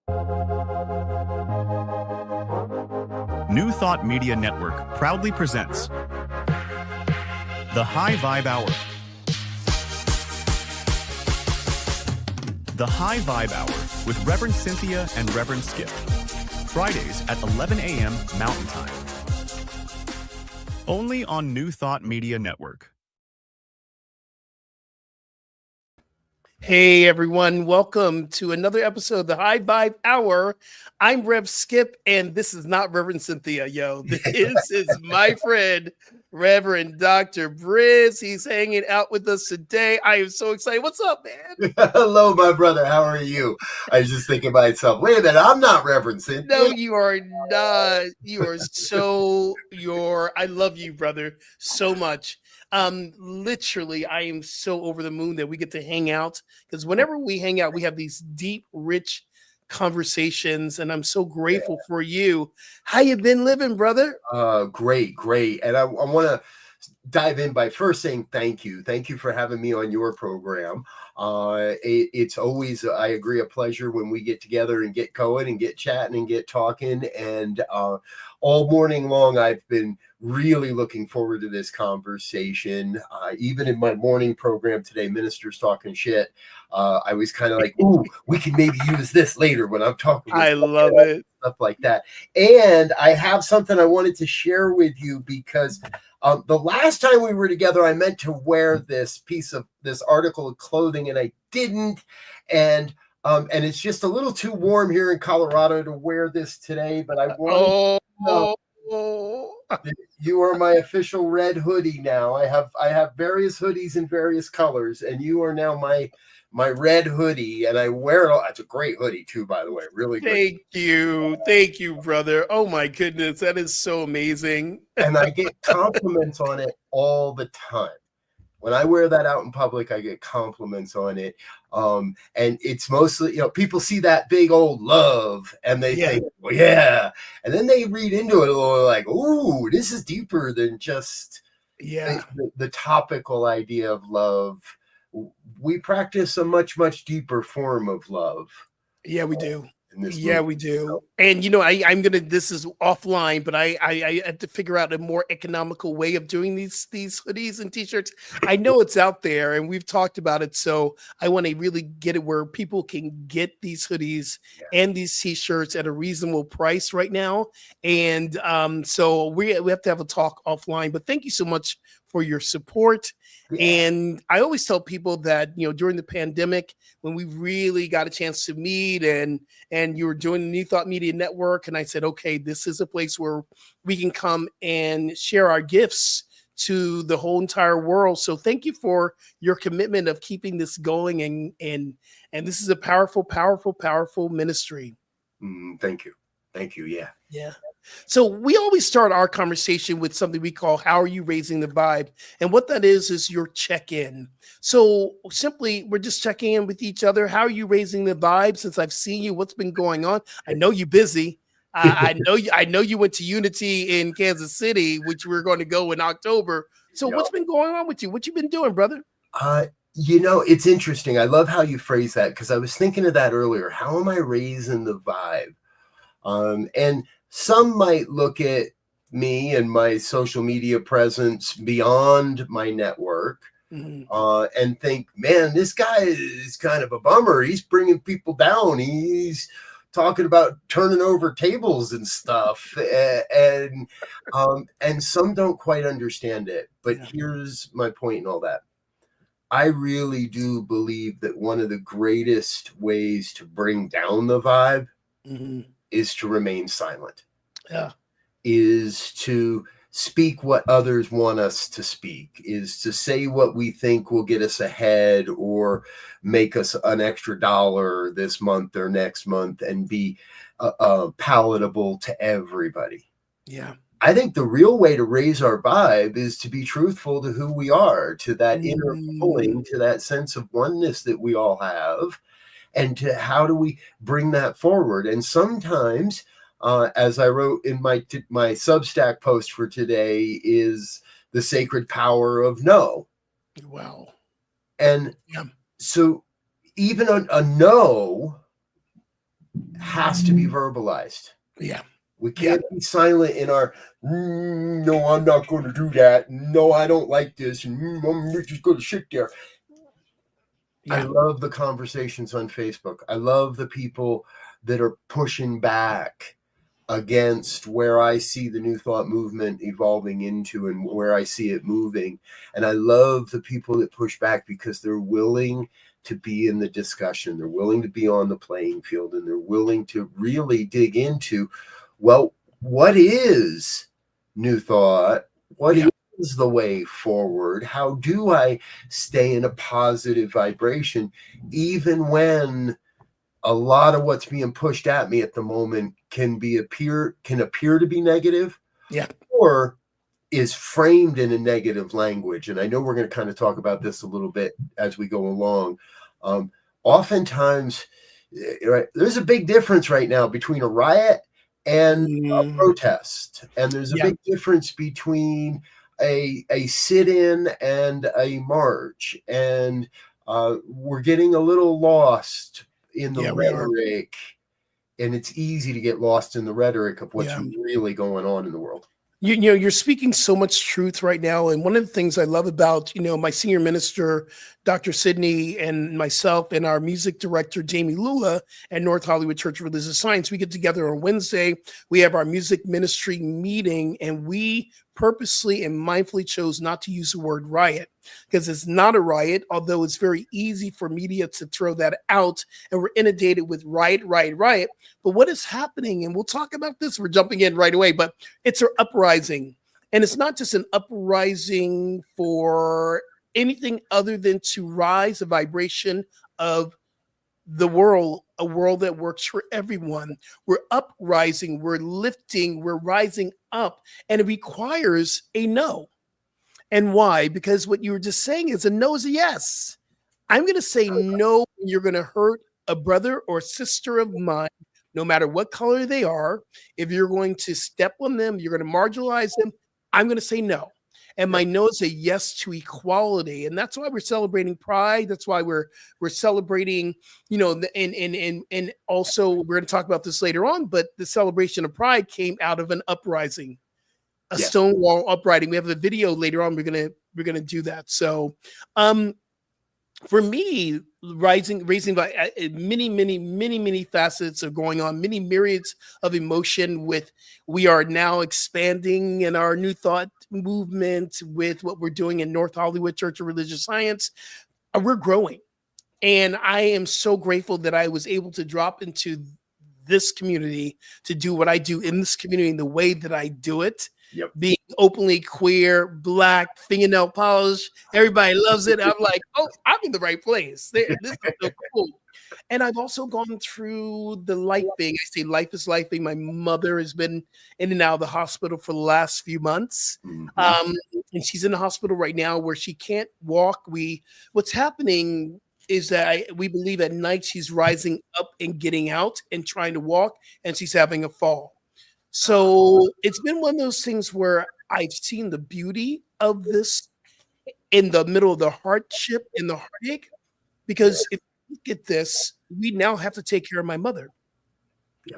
New Thought Media Network proudly presents The High Vibe Hour. The High Vibe Hour with Reverend Cynthia and Reverend Skip. Fridays at 11 a.m. Mountain Time. Only on New Thought Media Network. Hey everyone, welcome to another episode of the High Vibe Hour. I'm Rev Skip, and this is not Reverend Cynthia, yo. This is my friend, Reverend Dr. Briz. He's hanging out with us today. I am so excited. What's up, man? Hello, my brother. How are you? I was just thinking to myself, wait a minute, I'm not Reverend Cynthia. No, you are not. I love you, brother, so much. Literally, I am so over the moon that we get to hang out, because whenever we hang out, we have these deep, rich conversations, and I'm so grateful for you. How you been living, brother? Great. And I want to dive in by first saying thank you. Thank you for having me on your program. It's always, I agree, a pleasure when we get together and get going and get chatting and get talking. And all morning long, I've been really looking forward to this conversation. Even in my morning program today, Ministers Talking Shit, I was kind of like, ooh, we can maybe use this later when I'm talking. I love it. Stuff like that. And I have something I wanted to share with you, because the last time we were together, I meant to wear this article of clothing, and I didn't. And it's just a little too warm here in Colorado to wear this today, but I want you are my official red hoodie now. I have various hoodies in various colors, and you are now my red hoodie, and I wear it all. It's a great hoodie too, by the way. Really good. Thank you, brother. Oh my goodness, that is so amazing. And I get compliments on it all the time. When I wear that out in public, I get compliments on it. And it's mostly, people see that big old love and they think, well, yeah. And then they read into it a little like, ooh, this is deeper than just the topical idea of love. We practice a much, much deeper form of love. Yeah, we do. Yeah, we do. And this is offline, but I had to figure out a more economical way of doing these hoodies and t-shirts. I know it's out there and we've talked about it. So I want to really get it where people can get these hoodies and these t-shirts at a reasonable price right now. And so we have to have a talk offline, but thank you so much for your support. Yeah. And I always tell people that, during the pandemic, when we really got a chance to meet and you were doing the New Thought Media Network, and I said, okay, this is a place where we can come and share our gifts to the whole entire world. So thank you for your commitment of keeping this going. And this is a powerful, powerful, powerful ministry. Thank you. Yeah. Yeah. So we always start our conversation with something we call, how are you raising the vibe? And what that is your check-in. So simply, we're just checking in with each other. How are you raising the vibe since I've seen you? What's been going on? I know you're busy. I know you went to Unity in Kansas City, which we're going to go in October. So what's been going on with you? What you been doing, brother? It's interesting. I love how you phrase that, because I was thinking of that earlier. How am I raising the vibe? And some might look at me and my social media presence beyond my network and think, man, this guy is kind of a bummer. He's bringing people down. He's talking about turning over tables and stuff. And some don't quite understand it. But here's my point in all that. I really do believe that one of the greatest ways to bring down the vibe is to remain silent. Yeah. Is to speak what others want us to speak, is to say what we think will get us ahead or make us an extra dollar this month or next month and be palatable to everybody. Yeah. I think the real way to raise our vibe is to be truthful to who we are, to that inner pulling, to that sense of oneness that we all have, and to how do we bring that forward. And sometimes, as I wrote in my Substack post for today, is the sacred power of no. Wow. And so even a no has to be verbalized. Yeah. We can't be silent in our, no, I'm not going to do that. No, I don't like this. And I'm just going to sit there. I love the conversations on Facebook. I love the people that are pushing back against where I see the New Thought movement evolving into and where I see it moving. And I love the people that push back because they're willing to be in the discussion. They're willing to be on the playing field, and they're willing to really dig into, well, what is New Thought? What is the way forward? How do I stay in a positive vibration, even when a lot of what's being pushed at me at the moment can appear to be negative, or is framed in a negative language? And I know we're going to kind of talk about this a little bit as we go along. Oftentimes, there's a big difference right now between a riot and a protest, and there's a big difference between a sit-in and a march, and we're getting a little lost in the rhetoric, and it's easy to get lost in the rhetoric of what's really going on in the world. You know, you're speaking so much truth right now. And one of the things I love about, my senior minister, Dr. Sydney, and myself and our music director, Jamie Lula, at North Hollywood Church of Religious Science, we get together on Wednesday. We have our music ministry meeting, and we purposely and mindfully chose not to use the word riot, because it's not a riot, although it's very easy for media to throw that out, and we're inundated with riot. But what is happening, and we'll talk about this, we're jumping in right away, but it's an uprising. And it's not just an uprising for anything other than to rise a vibration of the world, a world that works for everyone. We're uprising, we're lifting, we're rising up, and it requires a no. And why? Because what you were just saying is a no is a yes. I'm going to say no when you're going to hurt a brother or sister of mine, no matter what color they are. If you're going to step on them, you're going to marginalize them, I'm going to say no. And my no is a yes to equality. And that's why we're celebrating Pride. That's why we're celebrating, and also we're going to talk about this later on, but the celebration of Pride came out of an uprising, a Stonewall uprising. We have a video later on. We're gonna do that. So for me, raising by many facets are going on, many myriads of emotion. We are now expanding in our New Thought movement with what we're doing in North Hollywood Church of Religious Science. We're growing, and I am so grateful that I was able to drop into this community to do what I do in this community in the way that I do it. Being openly queer, Black, fingernail polish, everybody loves it. I'm like, oh, I'm in the right place. This is so cool. And I've also gone through the life thing. I say life is life thing. My mother has been in and out of the hospital for the last few months. And she's in the hospital right now where she can't walk. What's happening is that we believe at night she's rising up and getting out and trying to walk, and she's having a fall. So it's been one of those things where I've seen the beauty of this in the middle of the hardship and the heartache, because if you look at this, we now have to take care of my mother.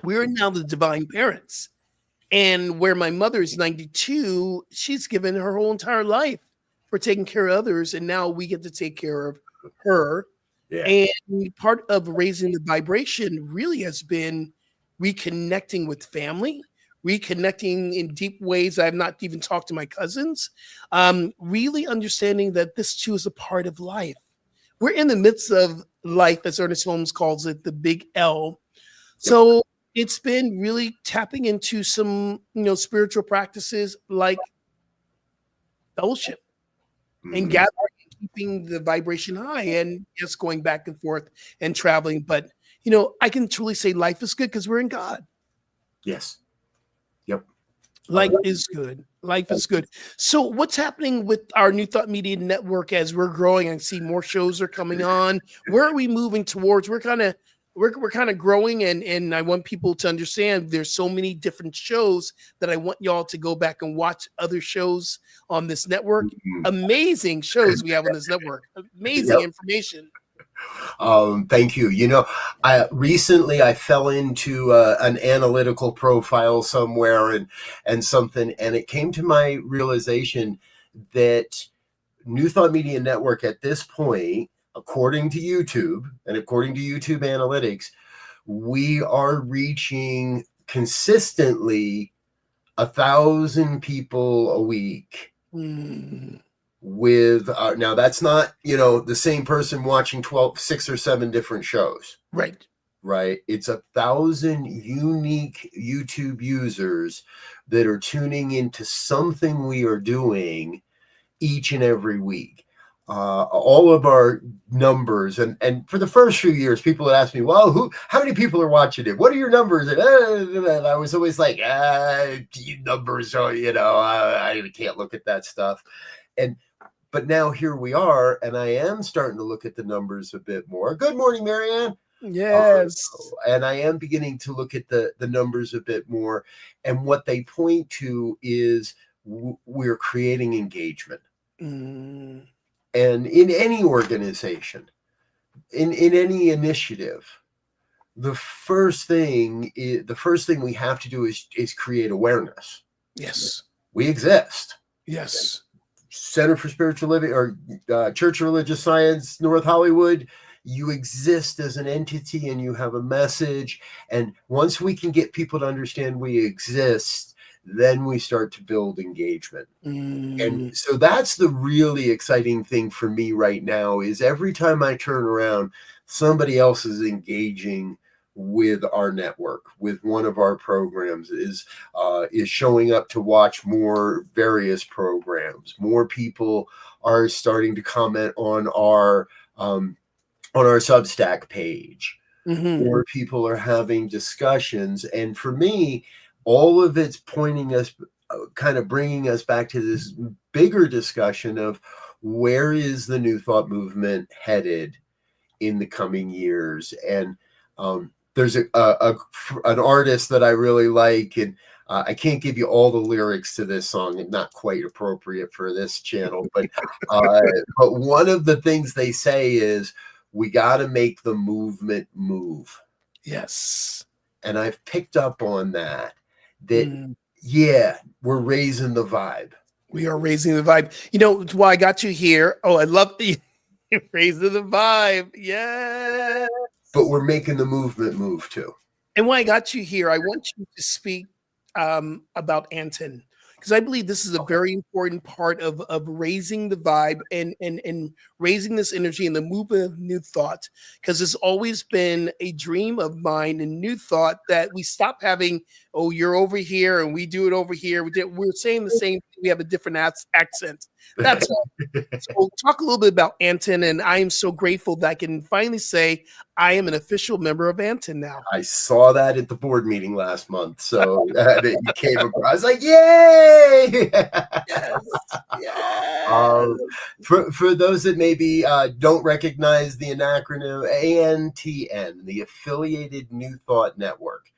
We're now the divine parents. And where my mother is 92, she's given her whole entire life for taking care of others. And now we get to take care of her. And part of raising the vibration really has been reconnecting with family, reconnecting in deep ways I've not even talked to my cousins, really understanding that this too is a part of life. We're in the midst of life, as Ernest Holmes calls it, the big L. So it's been really tapping into some, spiritual practices like fellowship and gathering, keeping the vibration high, and just going back and forth and traveling. But, I can truly say life is good because we're in God. Yes. Life is good. Life is good. So what's happening with our New Thought Media Network as we're growing and see more shows are coming on? Where are we moving towards? We're kind of growing, and I want people to understand there's so many different shows that I want y'all to go back and watch other shows on this network. Amazing shows we have on this network. Amazing information. Thank you. You know, recently I fell into an analytical profile somewhere and something, and it came to my realization that New Thought Media Network at this point, according to YouTube and according to YouTube analytics, we are reaching consistently 1,000 people a week. With now that's not, you know, the same person watching 6 or 7 different shows, right? It's 1,000 unique YouTube users that are tuning into something we are doing each and every week. All of our numbers, and for the first few years, people would ask me, well, how many people are watching it? What are your numbers? And I was always like, numbers are, you know, I can't look at that stuff. But now here we are, and I am starting to look at the numbers a bit more. Good morning, Marianne. Yes. And I am beginning to look at the numbers a bit more. And what they point to is we're creating engagement. And in any organization, in any initiative, the first thing we have to do is create awareness. Yes. We exist. Yes. Center for Spiritual Living or Church of Religious Science, North Hollywood, you exist as an entity and you have a message. And once we can get people to understand we exist, then we start to build engagement. And so that's the really exciting thing for me right now is every time I turn around, somebody else is engaging with our network, with one of our programs, is showing up to watch more various programs. More people are starting to comment on our Substack page. More people are having discussions, and for me, all of it's pointing us, kind of bringing us back to this bigger discussion of where is the New Thought movement headed in the coming years. And there's an artist that I really like, and I can't give you all the lyrics to this song, and not quite appropriate for this channel, but one of the things they say is, we got to make the movement move. Yes. And I've picked up on that yeah, we're raising the vibe. We are raising the vibe. You know, it's why I got you here. Oh, I love the raising the vibe. Yeah. But we're making the movement move too. And why I got you here, I want you to speak about Anton, because I believe this is a very important part of raising the vibe and raising this energy in the movement of New Thought, because it's always been a dream of mine in New Thought that we stop having, oh, you're over here and we do it over here. We're saying the same thing. We have a different accent. That's all. So talk a little bit about Anton, and I am so grateful that I can finally say I am an official member of Anton now. I saw that at the board meeting last month, so it came across. I was like, "Yay!" Yes. For those that maybe don't recognize the acronym ANTN, the Affiliated New Thought Network,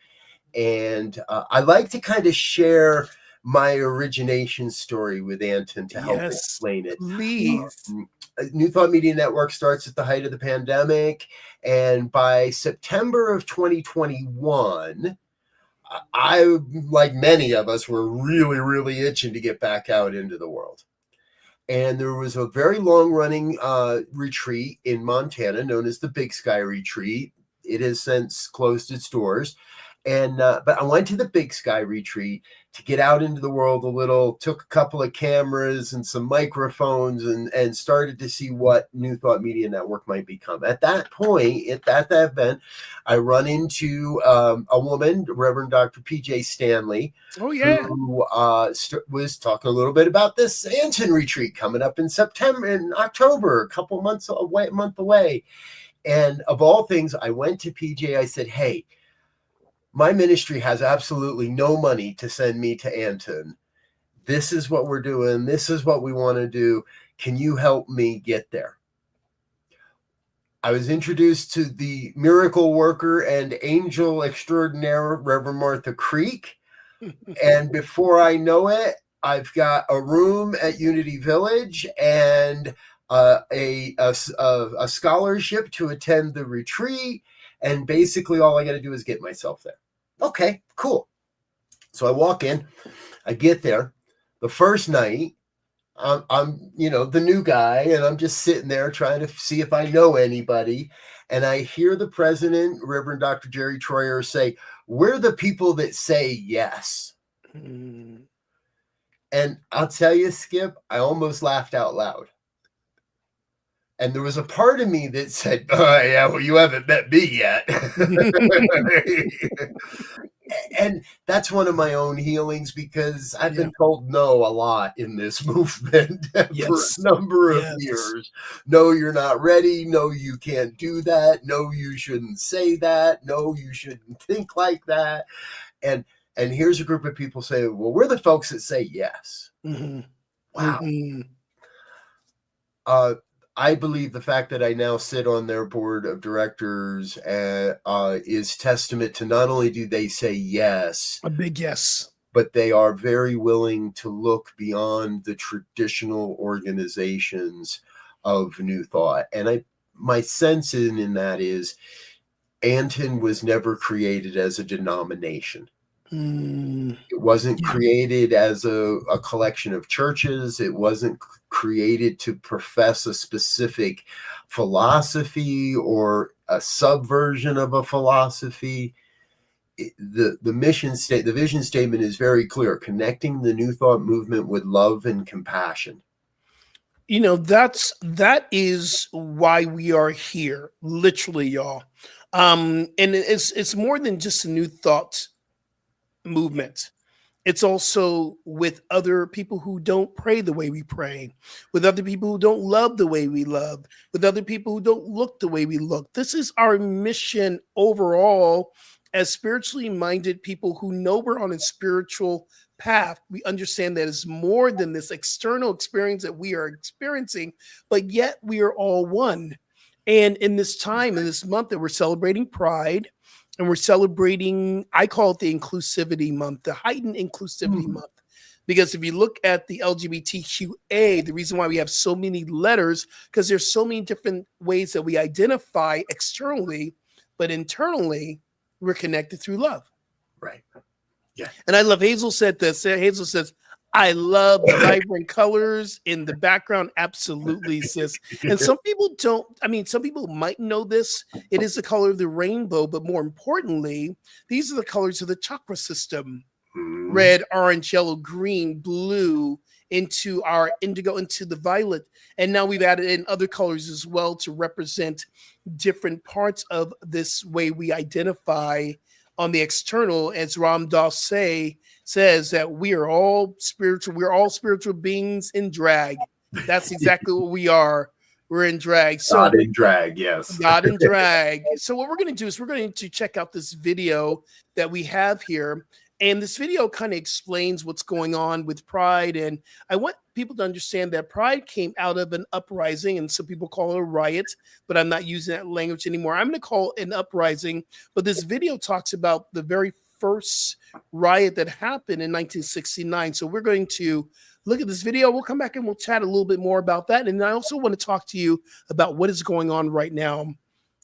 and I like to kind of share my origination story with Anton to help explain it. Please. New Thought Media Network starts at the height of the pandemic, and by September of 2021, I, like many of us, were really, really itching to get back out into the world. And there was a very long-running retreat in Montana known as the Big Sky Retreat. It has since closed its doors. And but I went to the Big Sky Retreat to get out into the world a little, took a couple of cameras and some microphones and started to see what New Thought Media Network might become. At that point, at that event, I run into a woman, Reverend Dr. PJ Stanley, who was talking a little bit about this Anton retreat coming up in October, a month away. And of all things, I went to PJ, I said, hey, my ministry has absolutely no money to send me to Anton. This is what we're doing. This is what we want to do. Can you help me get there? I was introduced to the miracle worker and angel extraordinaire, Reverend Martha Creek. And before I know it, I've got a room at Unity Village and a scholarship to attend the retreat, and basically all I got to do is get myself there. Okay, cool. So I walk in, I get there. The first night, I'm the new guy, and I'm just sitting there trying to see if I know anybody. And I hear the president, Reverend Dr. Jerry Troyer, say, "We're the people that say yes." And I'll tell you, Skip, I almost laughed out loud. And there was a part of me that said, "Oh, yeah, well, you haven't met me yet." And that's one of my own healings, because I've been told no a lot in this movement for a number of years. No, you're not ready. No, you can't do that. No, you shouldn't say that. No, you shouldn't think like that. And here's a group of people saying, "Well, we're the folks that say yes." Wow. I believe the fact that I now sit on their board of directors is testament to not only do they say yes, a big yes, but they are very willing to look beyond the traditional organizations of New Thought. And my sense in that is Anton was never created as a denomination. It wasn't created as a collection of churches. It wasn't created to profess a specific philosophy or a subversion of a philosophy. The mission state, the vision statement is very clear: connecting the New Thought movement with love and compassion. That is why we are here, literally, y'all. And it's more than just a New Thought movement. It's also with other people who don't pray the way we pray, with other people who don't love the way we love, with other people who don't look the way we look. This is our mission overall as spiritually minded people who know we're on a spiritual path. We understand that it's more than this external experience that we are experiencing, but yet we are all one. And in this time, in this month that we're celebrating Pride, and we're celebrating, I call it the inclusivity month, the heightened inclusivity month. Because if you look at the LGBTQA, the reason why we have so many letters, because there's so many different ways that we identify externally, but internally, we're connected through love. Right. Yeah. And I love, Hazel said this. Hazel says, "I love the vibrant colors in the background." Absolutely, sis. And some people don't, some people might know this. It is the color of the rainbow, but more importantly, these are the colors of the chakra system. Red, orange, yellow, green, blue, into our indigo, into the violet. And now we've added in other colors as well to represent different parts of this way we identify on the external. As Ram Dass says that we are all spiritual. We're all spiritual beings in drag. That's exactly what we are. We're in drag. So, not in drag, yes. Not in drag. So what we're going to do is we're going to check out this video that we have here. And this video kind of explains what's going on with Pride. And I want people to understand that Pride came out of an uprising, and some people call it a riot, but I'm not using that language anymore. I'm going to call it an uprising. But this video talks about the very first riot that happened in 1969. So we're going to look at this video. We'll come back and we'll chat a little bit more about that. And I also want to talk to you about what is going on right now,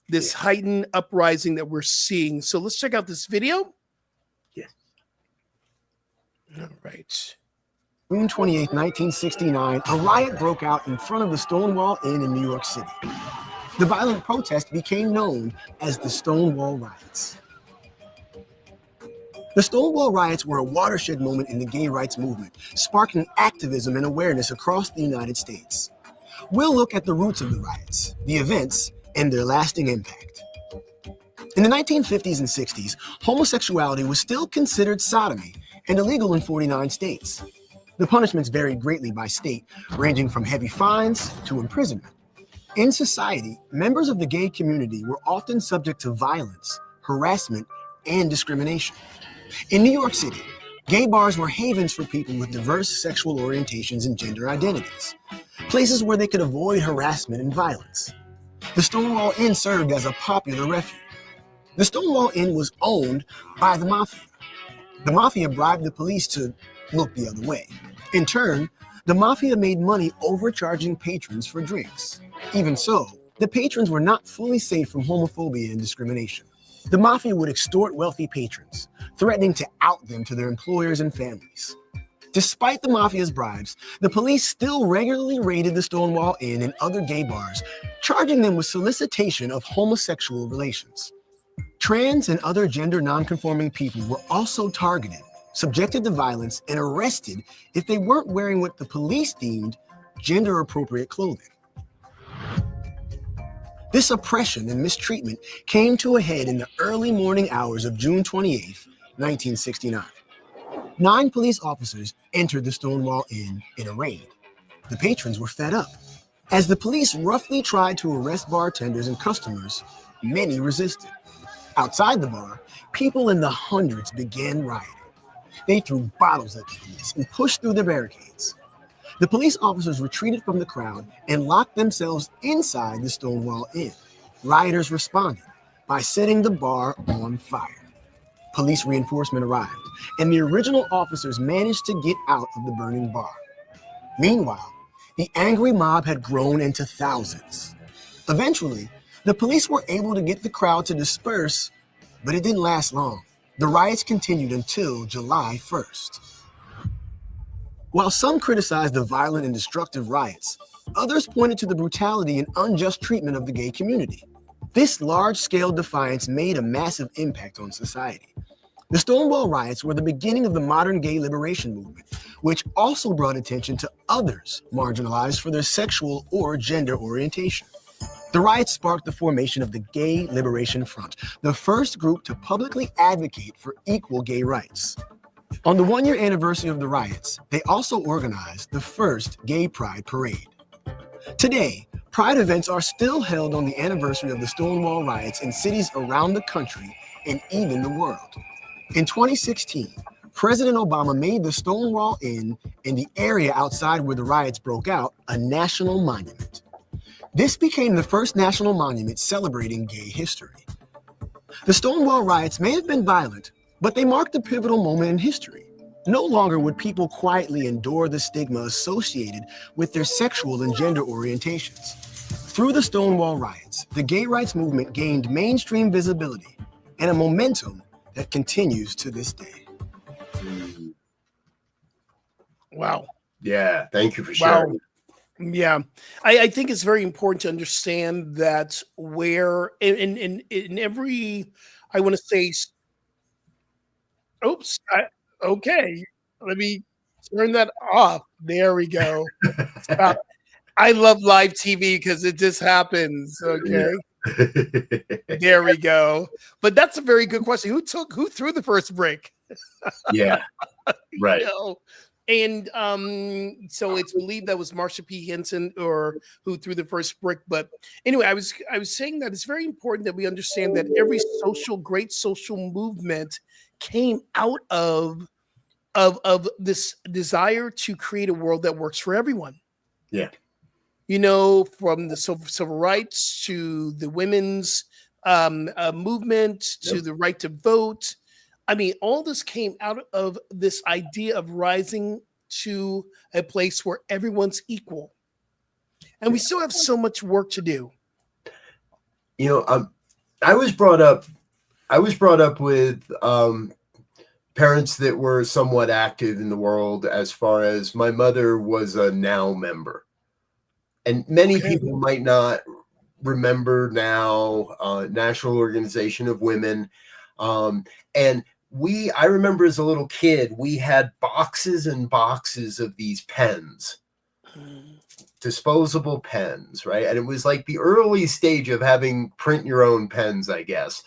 this heightened uprising that we're seeing. So let's check out this video. All right. June 28, 1969, a riot broke out in front of the Stonewall Inn in New York City. The violent protest became known as the Stonewall Riots. The Stonewall Riots were a watershed moment in the gay rights movement, sparking activism and awareness across the United States. We'll look at the roots of the riots, the events, and their lasting impact. In the 1950s and 60s, homosexuality was still considered sodomy and illegal in 49 states. The punishments varied greatly by state, ranging from heavy fines to imprisonment. In society, members of the gay community were often subject to violence, harassment, and discrimination. In New York City, gay bars were havens for people with diverse sexual orientations and gender identities, places where they could avoid harassment and violence. The Stonewall Inn served as a popular refuge. The Stonewall Inn was owned by the mafia. The mafia bribed the police to look the other way. In turn, The mafia made money overcharging patrons for drinks. Even so, the patrons were not fully safe from homophobia and discrimination. The mafia would extort wealthy patrons, threatening to out them to their employers and families. Despite the mafia's bribes, the police still regularly raided the Stonewall Inn and other gay bars, charging them with solicitation of homosexual relations. Trans and other gender nonconforming people were also targeted, subjected to violence, and arrested if they weren't wearing what the police deemed gender-appropriate clothing. This oppression and mistreatment came to a head in the early morning hours of June 28, 1969. 9 police officers entered the Stonewall Inn in a raid. The patrons were fed up. As the police roughly tried to arrest bartenders and customers, many resisted. Outside the bar, people in the hundreds began rioting. They threw bottles at the police and pushed through the barricades. The police officers retreated from the crowd and locked themselves inside the Stonewall Inn. Rioters responded by setting the bar on fire. Police reinforcement arrived, and the original officers managed to get out of the burning bar. Meanwhile, the angry mob had grown into thousands. Eventually, the police were able to get the crowd to disperse, but it didn't last long. The riots continued until July 1st. While some criticized the violent and destructive riots, others pointed to the brutality and unjust treatment of the gay community. This large-scale defiance made a massive impact on society. The Stonewall riots were the beginning of the modern gay liberation movement, which also brought attention to others marginalized for their sexual or gender orientation. The riots sparked the formation of the Gay Liberation Front, the first group to publicly advocate for equal gay rights. On the 1-year anniversary of the riots, they also organized the first Gay Pride Parade. Today, Pride events are still held on the anniversary of the Stonewall riots in cities around the country and even the world. In 2016, President Obama made the Stonewall Inn and the area outside where the riots broke out a national monument. This became the first national monument celebrating gay history. The Stonewall riots may have been violent, but they marked a pivotal moment in history. No longer would people quietly endure the stigma associated with their sexual and gender orientations. Through the Stonewall riots, the gay rights movement gained mainstream visibility and a momentum that continues to this day. Wow. Yeah, thank you for sharing. Wow. Yeah, I think it's very important to understand that where in every, I want to say, oops, okay, let me turn that off. There we go. Stop. I love live TV because it just happens. Okay. Yeah. There we go. But that's a very good question. Who threw the first brick? Yeah. Right. You know? And so it's believed that was Marsha P. Henson or who threw the first brick. But anyway, I was saying that it's very important that we understand that every great social movement came out of this desire to create a world that works for everyone. Yeah. You know, from the civil rights to the women's movement to the right to vote. I mean, all this came out of this idea of rising to a place where everyone's equal. And we still have so much work to do. You know, I was brought up with parents that were somewhat active in the world, as far as my mother was a NOW member. And many people might not remember NOW, National Organization of Women. And I remember as a little kid, we had boxes and boxes of these pens, disposable pens, right? And it was like the early stage of having print your own pens, I guess,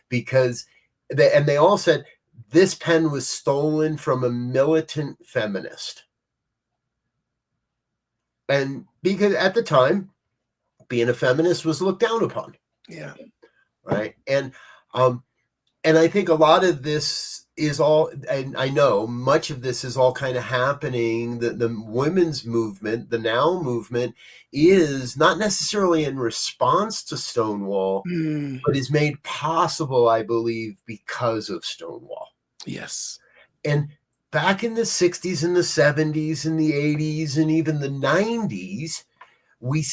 because they all said this pen was stolen from a militant feminist. And because at the time, being a feminist was looked down upon. Yeah. Right. And I think a lot of this is all, and I know much of this is all kind of happening. The women's movement, the NOW movement, is not necessarily in response to Stonewall, but is made possible, I believe, because of Stonewall. Yes. And back in the 60s and the 70s and the 80s and even the 90s, we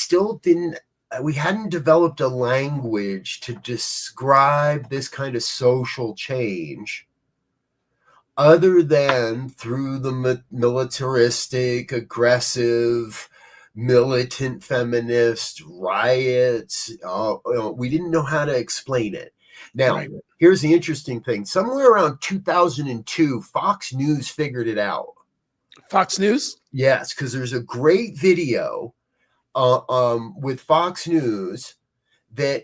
hadn't developed a language to describe this kind of social change other than through the militaristic, aggressive, militant feminist riots. We didn't know how to explain it. Now, Right. here's the interesting thing. Somewhere around 2002, Fox News figured it out. Fox News? Yes, because there's a great video with Fox News that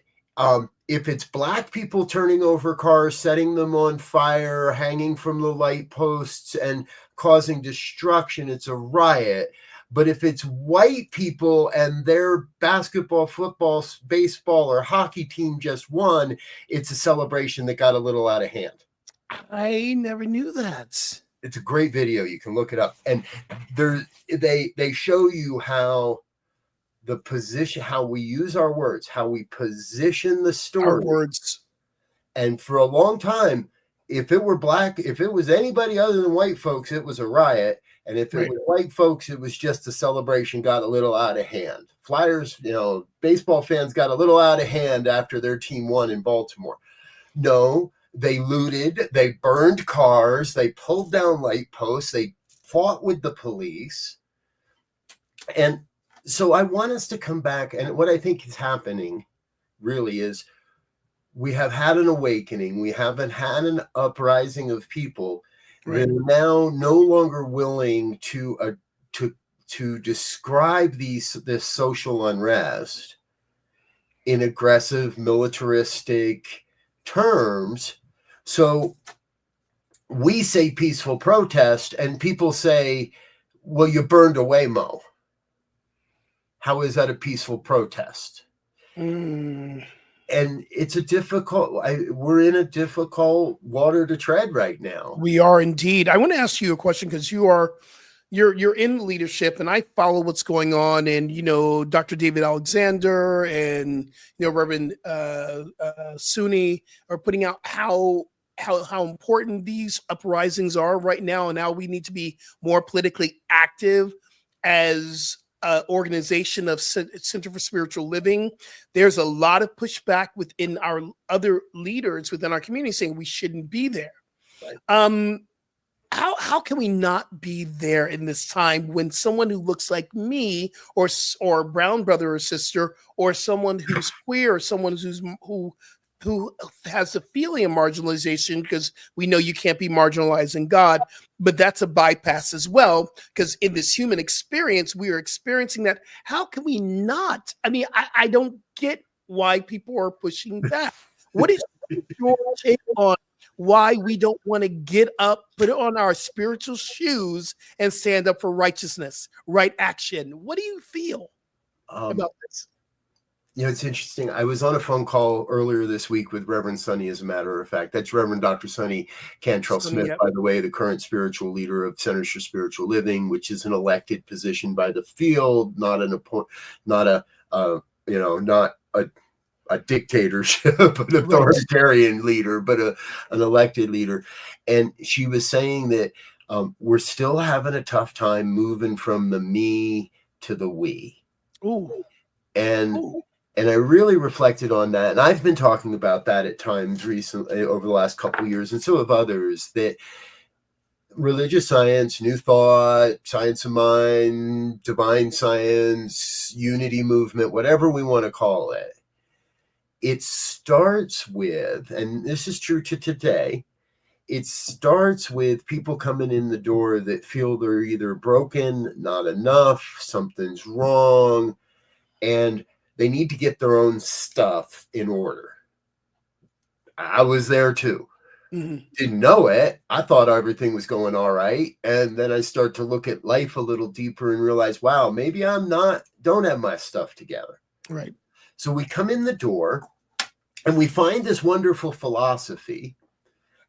if it's black people turning over cars, setting them on fire, hanging from the light posts and causing destruction, it's a riot. But if it's white people and their basketball, football, baseball, or hockey team just won, it's a celebration that got a little out of hand. I never knew that. It's a great video. You can look it up. And they show you how the position, how we use our words, how we position the story. Our words. And for a long time, if it was anybody other than white folks, it was a riot. And if it was white folks, it was just a celebration got a little out of hand. Flyers, baseball fans got a little out of hand after their team won in Baltimore. No, they looted, they burned cars, they pulled down light posts, they fought with the police. And so I want us to come back, and what I think is happening really is we have had an awakening. We haven't had an uprising of people that are now no longer willing to describe this social unrest in aggressive, militaristic terms. So we say peaceful protest, and people say, well, you burned away Mo. How is that a peaceful protest? And it's we're in a difficult water to tread right now. We are indeed. I want to ask you a question because you're in leadership, and I follow what's going on. And Dr. David Alexander and Reverend Sunni are putting out how important these uprisings are right now, and how we need to be more politically active as organization of Center for Spiritual Living. There's a lot of pushback within our other leaders within our community saying we shouldn't be there. Right. How can we not be there in this time when someone who looks like me or brown brother or sister, or someone who's queer, or someone who has the feeling of marginalization, because we know you can't be marginalized in God, but that's a bypass as well, because in this human experience, we are experiencing that. How can we not? I mean, I don't get why people are pushing back. What is your take on why we don't want to get up, put on our spiritual shoes, and stand up for righteousness, right action? What do you feel about this? It's interesting. I was on a phone call earlier this week with Reverend Sunni, as a matter of fact. That's Reverend Dr. Sunni Cantrell Smith, by the way, the current spiritual leader of Centers for Spiritual Living, which is an elected position by the field, not a dictatorship, an authoritarian leader, but an elected leader. And she was saying that we're still having a tough time moving from the me to the we. Ooh. And I really reflected on that. And I've been talking about that at times recently over the last couple of years, and so have others, that religious science, new thought, science of mind, divine science, unity movement, whatever we want to call it, it starts with, and this is true to today, it starts with people coming in the door that feel they're either broken, not enough, something's wrong, and they need to get their own stuff in order. I was there too. Mm-hmm. Didn't know it. I thought everything was going all right. And then I start to look at life a little deeper and realize, wow, maybe don't have my stuff together. Right. So we come in the door and we find this wonderful philosophy.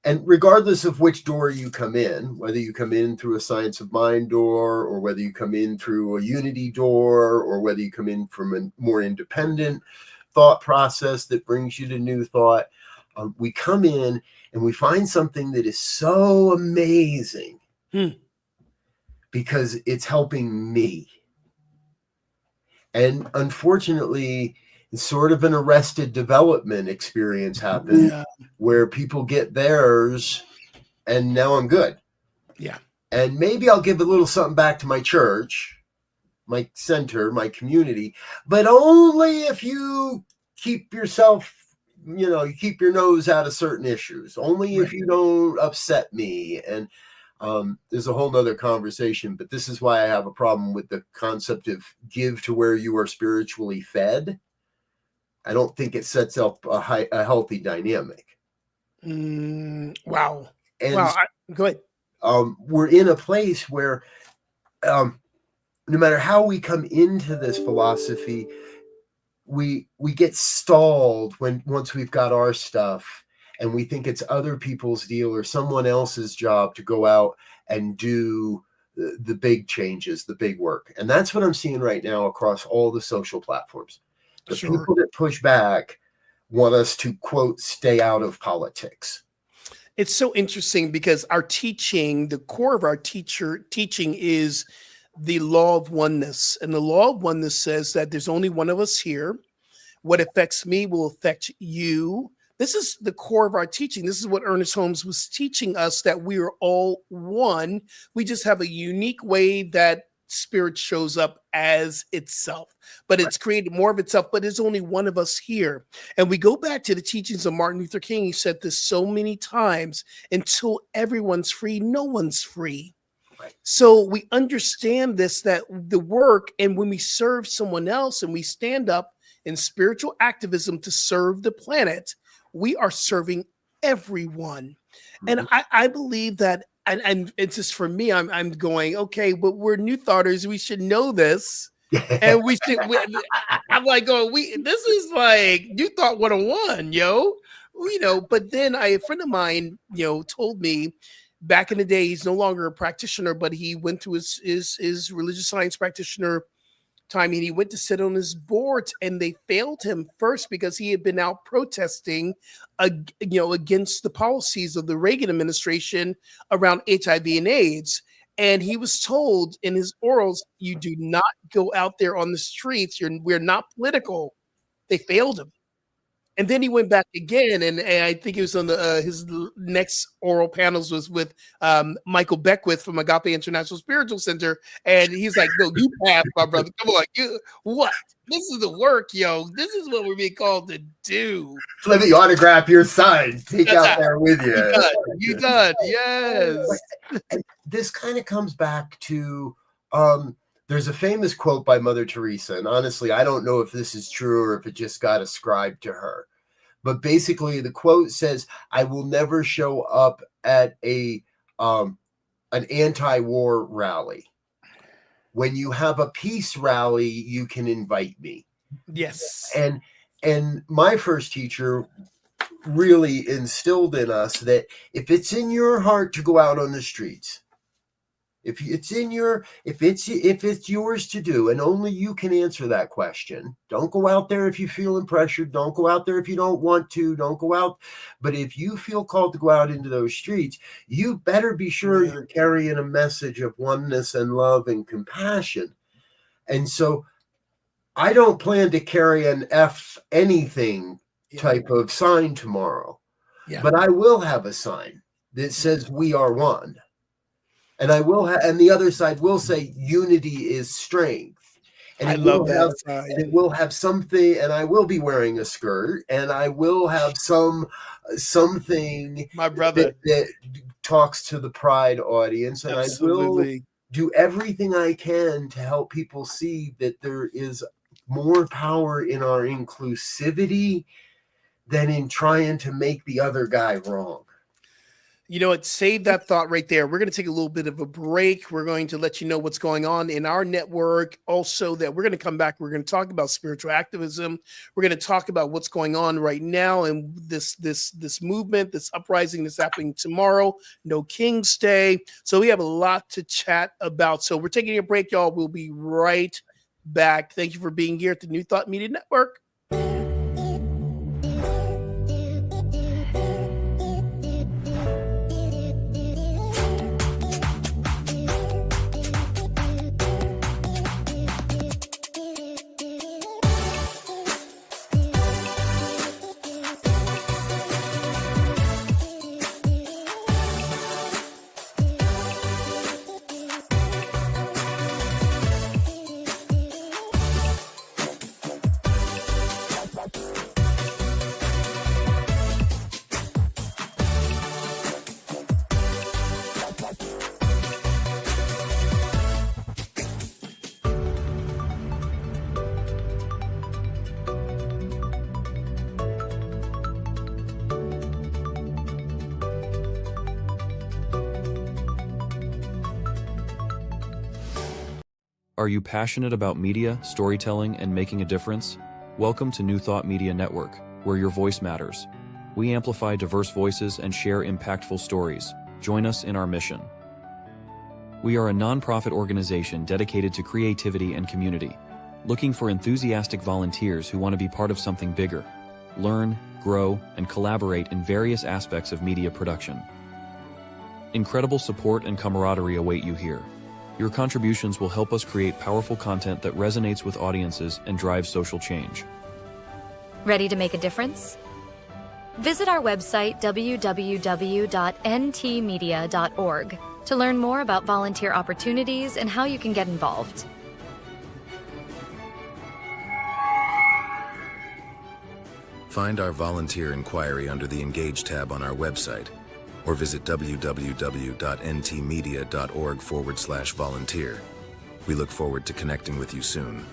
And regardless of which door you come in, whether you come in through a science of mind door, or whether you come in through a unity door, or whether you come in from a more independent thought process that brings you to new thought, we come in and we find something that is so amazing because it's helping me. And unfortunately, sort of an arrested development experience happens where people get theirs and now I'm good. Yeah. And maybe I'll give a little something back to my church, my center, my community, but only if you keep yourself, you keep your nose out of certain issues, only if you don't upset me. And there's a whole nother conversation, but this is why I have a problem with the concept of give to where you are spiritually fed. I don't think it sets up a healthy dynamic. Wow. And go ahead. We're in a place where no matter how we come into this philosophy, we get stalled once we've got our stuff and we think it's other people's deal or someone else's job to go out and do the big changes, the big work. And that's what I'm seeing right now across all the social platforms. The people that push back want us to, quote, stay out of politics. It's so interesting because our teaching, the core of our teaching is the law of oneness. And the law of oneness says that there's only one of us here. What affects me will affect you. This is the core of our teaching. This is what Ernest Holmes was teaching us, that we are all one. We just have a unique way that spirit shows up as itself, but it's created more of itself, but there's only one of us here. And we go back to the teachings of Martin Luther King. He said this so many times: until everyone's free, no one's free. So we understand this, that the work, and when we serve someone else and we stand up in spiritual activism to serve the planet, we are serving everyone. And I believe that, and it's just, for me, I'm going, okay, but we're New Thoughters, we should know this. And I'm like going, this is like New Thought 101, but then a friend of mine, told me back in the day, he's no longer a practitioner, but he went to his religious science practitioner time, and he went to sit on his board, and they failed him first because he had been out protesting against the policies of the Reagan administration around HIV and AIDS. And he was told in his orals, you do not go out there on the streets. We're not political. They failed him. And then he went back again, and I think it was on his next oral panels was with Michael Beckwith from Agape International Spiritual Center, and he's like, "No, you have, my brother. Come on, what? This is the work, yo. This is what we're being called to do. Let me autograph your sign. Take out there with you. You done, yes." And this kind of comes back to. There's a famous quote by Mother Teresa, and honestly, I don't know if this is true or if it just got ascribed to her. But basically, the quote says, "I will never show up at an anti-war rally. When you have a peace rally, you can invite me." Yes. And my first teacher really instilled in us that if it's in your heart to go out on the streets, if it's yours to do, and only you can answer that question. Don't go out there if you're feeling pressured. Don't go out there if you don't want to. Don't go out. But if you feel called to go out into those streets, you better be sure you're carrying a message of oneness and love and compassion. And so I don't plan to carry an F anything type of sign tomorrow, but I will have a sign that says we are one. And I will and the other side will say unity is strength. And I love that side. And it will have something, and I will be wearing a skirt, and I will have something, my brother, that talks to the Pride audience. And absolutely. I will do everything I can to help people see that there is more power in our inclusivity than in trying to make the other guy wrong. You know what? Save that thought right there. We're going to take a little bit of a break. We're going to let you know what's going on in our network. Also, that we're going to come back. We're going to talk about spiritual activism. We're going to talk about what's going on right now and this movement, this uprising that's happening tomorrow. No King's Day. So we have a lot to chat about. So we're taking a break, y'all. We'll be right back. Thank you for being here at the New Thought Media Network. Are you passionate about media, storytelling, and making a difference? Welcome to New Thought Media Network, where your voice matters. We amplify diverse voices and share impactful stories. Join us in our mission. We are a nonprofit organization dedicated to creativity and community, looking for enthusiastic volunteers who want to be part of something bigger, learn, grow, and collaborate in various aspects of media production. Incredible support and camaraderie await you here. Your contributions will help us create powerful content that resonates with audiences and drives social change. Ready to make a difference? Visit our website www.ntmedia.org to learn more about volunteer opportunities and how you can get involved. Find our volunteer inquiry under the Engage tab on our website, or visit www.ntmedia.org/volunteer. We look forward to connecting with you soon.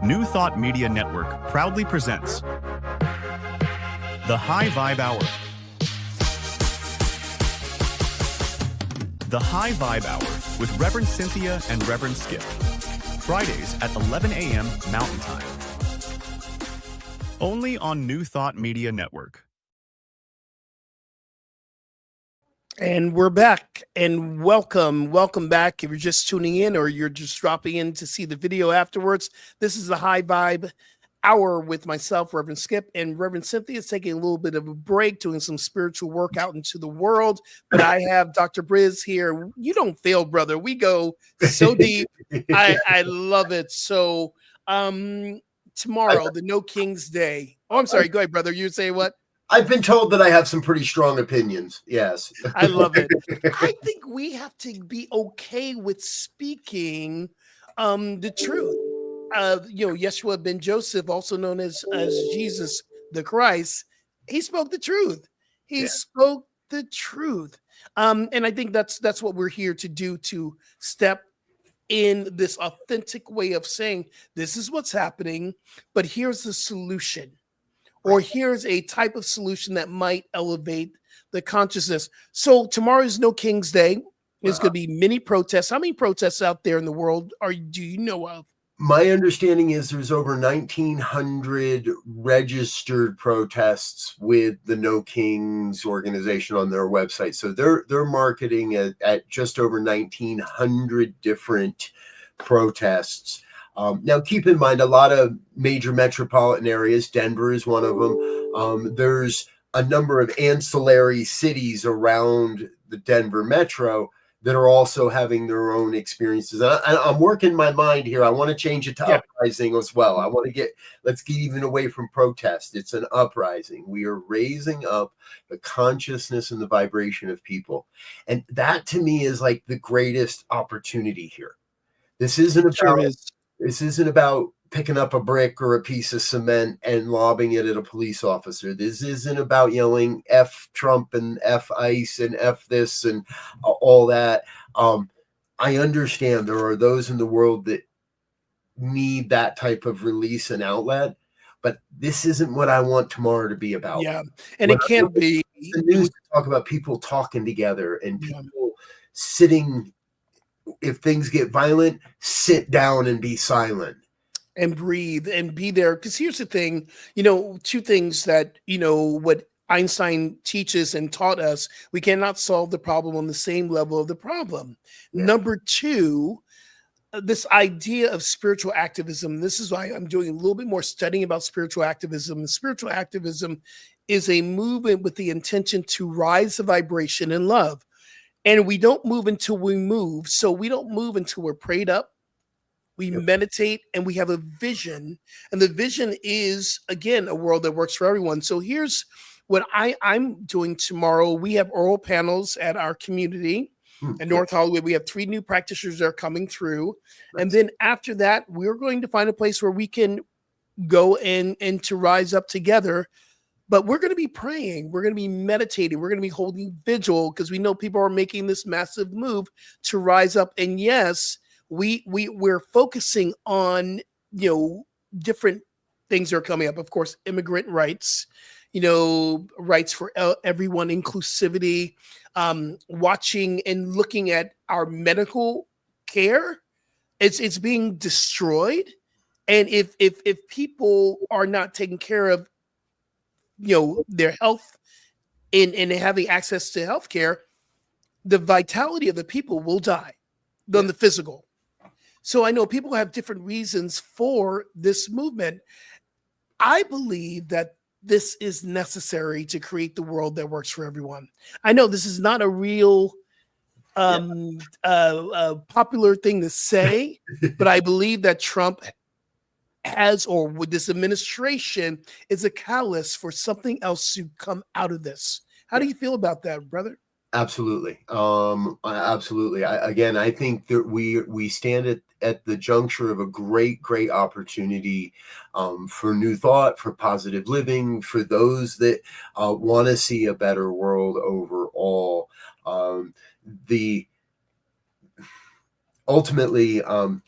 New Thought Media Network proudly presents The High Vibe Hour. The High Vibe Hour with Reverend Cynthia and Reverend Skip. Fridays at 11 a.m. Mountain Time. Only on New Thought Media Network. And we're back, and welcome back. If you're just tuning in or you're just dropping in to see the video afterwards, this is the High Vibe Hour with myself, Reverend Skip, and Reverend Cynthia is taking a little bit of a break, doing some spiritual work out into the world. But I have Dr. Briz here. You don't fail, brother. We go so deep. I love it. So tomorrow, the No King's Day. Oh, I'm sorry. Go ahead, brother. You say what? I've been told that I have some pretty strong opinions. Yes. I love it. I think we have to be okay with speaking the truth. Yeshua ben Joseph, also known as Jesus the Christ, he spoke the truth. He spoke the truth. And I think that's what we're here to do, to step in this authentic way of saying, this is what's happening, but here's the solution. Or here's a type of solution that might elevate the consciousness. So tomorrow's No King's Day. There's going to be many protests. How many protests out there in the world do you know of? My understanding is there's over 1,900 registered protests with the No Kings organization on their website. So they're marketing at just over 1,900 different protests. Now, keep in mind, a lot of major metropolitan areas, Denver is one of them. There's a number of ancillary cities around the Denver metro that are also having their own experiences. And I'm working my mind here. I want to change it to uprising as well. Let's get even away from protest. It's an uprising. We are raising up the consciousness and the vibration of people. And that to me is like the greatest opportunity here. This isn't about picking up a brick or a piece of cement and lobbing it at a police officer. This isn't about yelling F Trump and F ICE and F this and all that. I understand there are those in the world that need that type of release and outlet, but this isn't what I want tomorrow to be about. Yeah, and it can't be. The news talk about people talking together and people sitting. If things get violent, sit down and be silent. And breathe and be there. Because here's the thing, two things that, what Einstein teaches and taught us, we cannot solve the problem on the same level of the problem. Yeah. Number two, this idea of spiritual activism, this is why I'm doing a little bit more studying about spiritual activism. And spiritual activism is a movement with the intention to rise the vibration in love. And we don't move until we move. So we don't move until we're prayed up. We meditate and we have a vision. And the vision is, again, a world that works for everyone. So here's what I'm doing tomorrow. We have oral panels at our community. In North Hollywood, we have 3 new practitioners that are coming through. And then after that, we're going to find a place where we can go and to rise up together. But we're going to be praying. We're going to be meditating. We're going to be holding vigil because we know people are making this massive move to rise up. And yes, we're focusing on, different things that are coming up. Of course, immigrant rights, rights for everyone, inclusivity, watching and looking at our medical care. It's being destroyed. And if people are not taking care of their health and having access to healthcare, the vitality of the people will die on the physical. So I know people have different reasons for this movement. I believe that this is necessary to create the world that works for everyone. I know this is not a real popular thing to say, but I believe that Trump has, or with this administration, is a catalyst for something else to come out of this. How do you feel about that, brother? Absolutely. Absolutely. I think that we stand at the juncture of a great opportunity for new thought, for positive living, for those that want to see a better world overall. Ultimately, I'm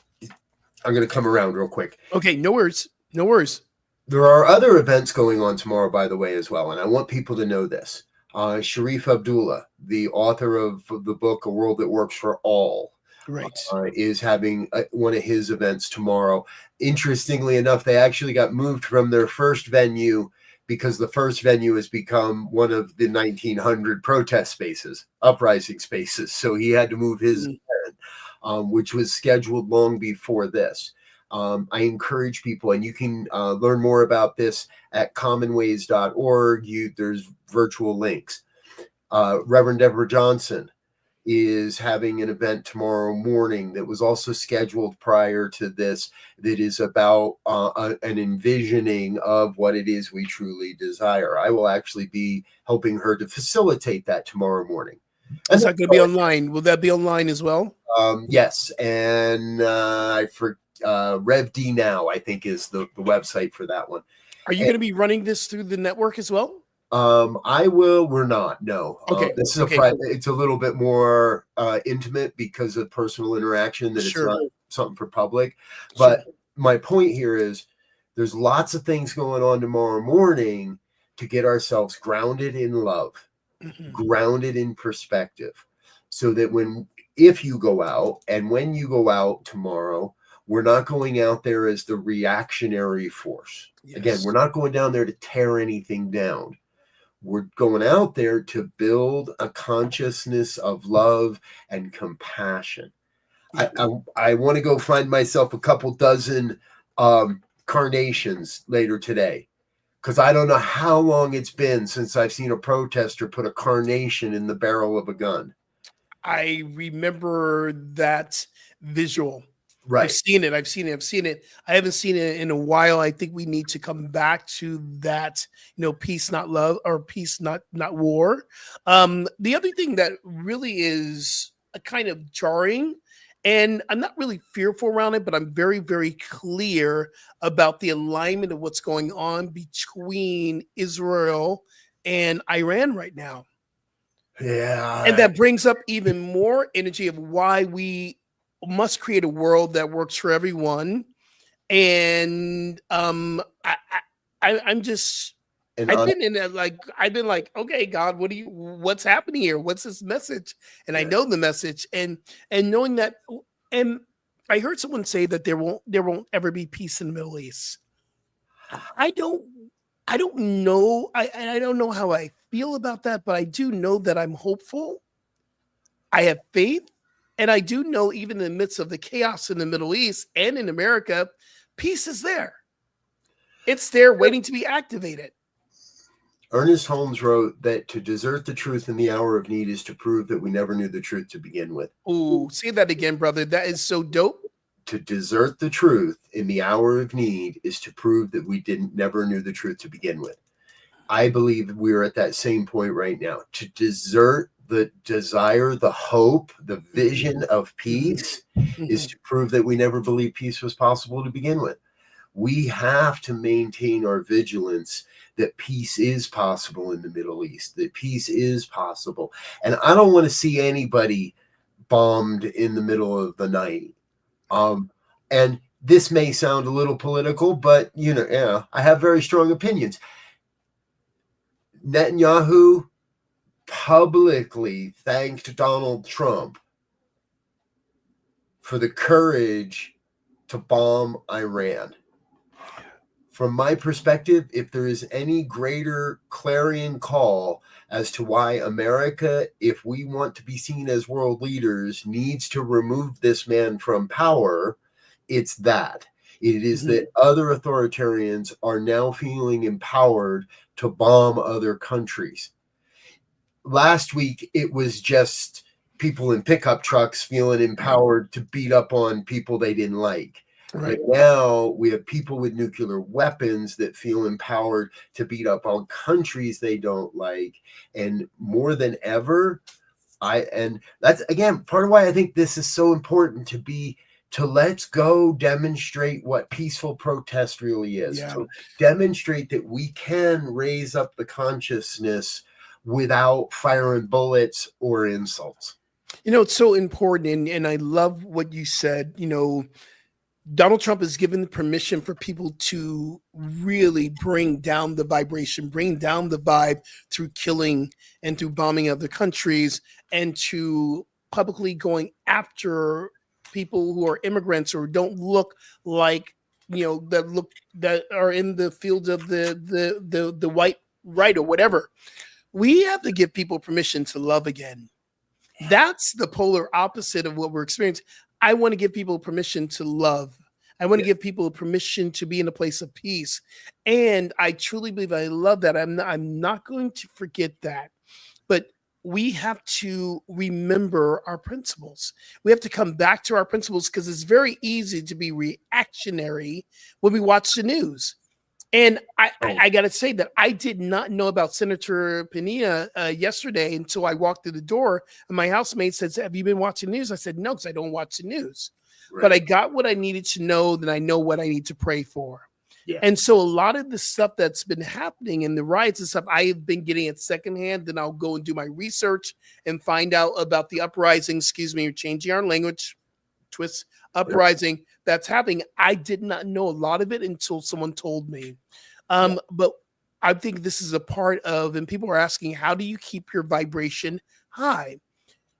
going to come around real quick. Okay, no worries. No worries. There are other events going on tomorrow, by the way, as well. And I want people to know this. Sharif Abdullah, the author of the book, A World That Works for All, right, is having one of his events tomorrow. Interestingly enough, they actually got moved from their first venue because the first venue has become one of the 1900 protest spaces, uprising spaces. So he had to move his event, which was scheduled long before this. I encourage people, and you can learn more about this at commonways.org. There's virtual links. Reverend Deborah Johnson is having an event tomorrow morning that was also scheduled prior to this, that is about an envisioning of what it is we truly desire. I will actually be helping her to facilitate that tomorrow morning. Is that going to be online? Will that be online as well? Yes, and Rev D Now, I think, is the website for that one. Are you going to be running this through the network as well? I will. We're not. No. Okay. This is it's a little bit more intimate because of personal interaction. That Sure. It's not something for public. But my point here is, there's lots of things going on tomorrow morning to get ourselves grounded in love, grounded in perspective, so that if you go out and when you go out tomorrow, we're not going out there as the reactionary force. Yes. Again, we're not going down there to tear anything down. We're going out there to build a consciousness of love and compassion. I want to go find myself a couple dozen carnations later today, because I don't know how long it's been since I've seen a protester put a carnation in the barrel of a gun. I remember that visual. Right. I've seen it. I haven't seen it in a while. I think we need to come back to that, peace, not love, or peace, not war. The other thing that really is a kind of jarring, and I'm not really fearful around it, but I'm very, very clear about the alignment of what's going on between Israel and Iran right now. Yeah. And that brings up even more energy of why we must create a world that works for everyone. And I've been like, okay, God, what's happening here? What's this message? And I know the message, and knowing that, and I heard someone say that there won't ever be peace in the Middle East. I don't know. I don't know how I feel about that, but I do know that I'm hopeful. I have faith. And I do know, even in the midst of the chaos in the Middle East and in America, peace is there. It's there waiting to be activated. Ernest Holmes wrote that to desert the truth in the hour of need is to prove that we never knew the truth to begin with. Oh, say that again, brother. That is so dope. To desert the truth in the hour of need is to prove that we never knew the truth to begin with. I believe we're at that same point right now. To desert the desire, the hope, the vision of peace is to prove that we never believed peace was possible to begin with. We have to maintain our vigilance that peace is possible in the Middle East, that peace is possible. And I don't want to see anybody bombed in the middle of the night. And this may sound a little political, but I have very strong opinions. Netanyahu publicly thanked Donald Trump for the courage to bomb Iran. From my perspective, if there is any greater clarion call as to why America, if we want to be seen as world leaders, needs to remove this man from power, it's that. It is that other authoritarians are now feeling empowered to bomb other countries. Last week, it was just people in pickup trucks feeling empowered to beat up on people they didn't like. Right. But now we have people with nuclear weapons that feel empowered to beat up on countries they don't like. And more than ever, and that's, again, part of why I think this is so important to let's go demonstrate what peaceful protest really is, to demonstrate that we can raise up the consciousness without firing bullets or insults. It's so important. And I love what you said. Donald Trump has given permission for people to really bring down the vibration, bring down the vibe through killing and through bombing other countries, and to publicly going after people who are immigrants or don't look like, that are in the fields of the white right or whatever. We have to give people permission to love again. That's the polar opposite of what we're experiencing. I want to give people permission to love. I want to give people permission to be in a place of peace. And I truly believe, I love that. I'm not going to forget that. But we have to remember our principles. We have to come back to our principles, because it's very easy to be reactionary when we watch the news. And I got to say that I did not know about Senator Pena yesterday until I walked through the door, and my housemate says, "Have you been watching the news?" I said, "No, because I don't watch the news." Right. But I got what I needed to know, then I know what I need to pray for. Yeah. And so a lot of the stuff that's been happening in the riots and stuff, I have been getting it secondhand. Then I'll go and do my research and find out about the uprising. You're changing our language, twist, uprising that's happening. I did not know a lot of it until someone told me. But I think this is a part of, and people are asking, how do you keep your vibration high?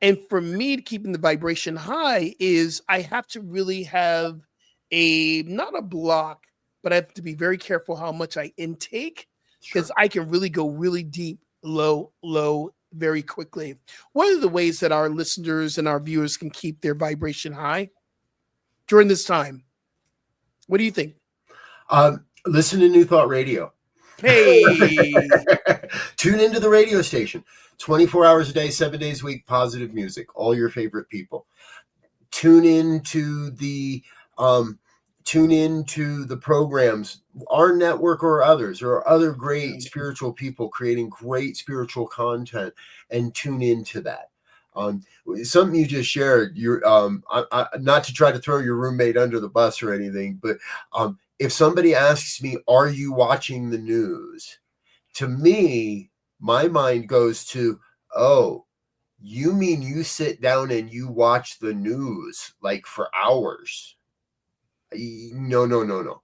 And for me, keeping the vibration high is I have to really have not a block, but I have to be very careful how much I intake, because I can really go really deep, low, very quickly. What are the ways that our listeners and our viewers can keep their vibration high during this time? What do you think? Listen to New Thought Radio. Hey, tune into the radio station. 24 hours a day, 7 days a week, positive music, all your favorite people. Tune into the programs, our network or others, or other great spiritual people creating great spiritual content, and tune into that. Something you just shared, you're not to try to throw your roommate under the bus or anything, but if somebody asks me, "Are you watching the news?" to me, my mind goes to, "Oh, you mean you sit down and you watch the news like for hours?" No.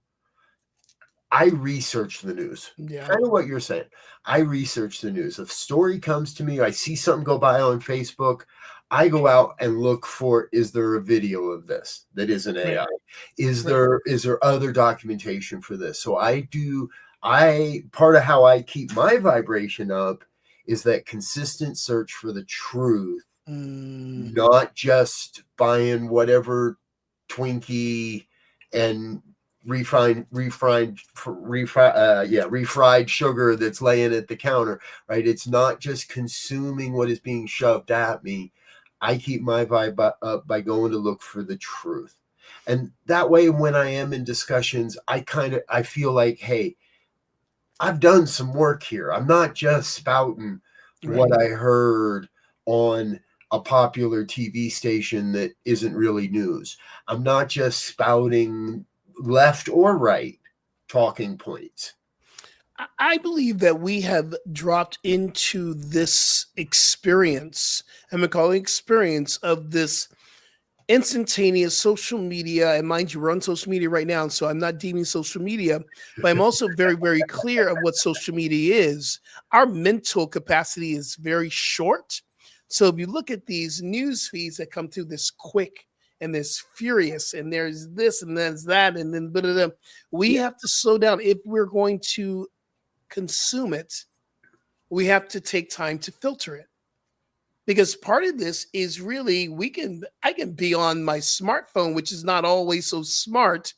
I research the news. Kind of what you're saying. I research the news. If a story comes to me, I see something go by on Facebook, I go out and look for, is there a video of this that isn't AI? Is there other documentation for this? So part of how I keep my vibration up is that consistent search for the truth, not just buying whatever Twinkie and refried sugar that's laying at the counter, right? It's not just consuming what is being shoved at me. I keep my vibe up by going to look for the truth. And that way, when I am in discussions, I feel like, hey, I've done some work here. I'm not just spouting what I heard on a popular TV station that isn't really news. I'm not just spouting left or right talking points. I believe that we have dropped into this experience, and we call it experience of this instantaneous social media. And mind you, we're on social media right now, so I'm not deeming social media, but I'm also very, very clear of what social media is. Our mental capacity is very short. So if you look at these news feeds that come through this quick and this furious, and there's this and there's that, and then blah, blah, blah, we have to slow down if we're going to consume it. We have to take time to filter it, because part of this is really I can be on my smartphone, which is not always so smart,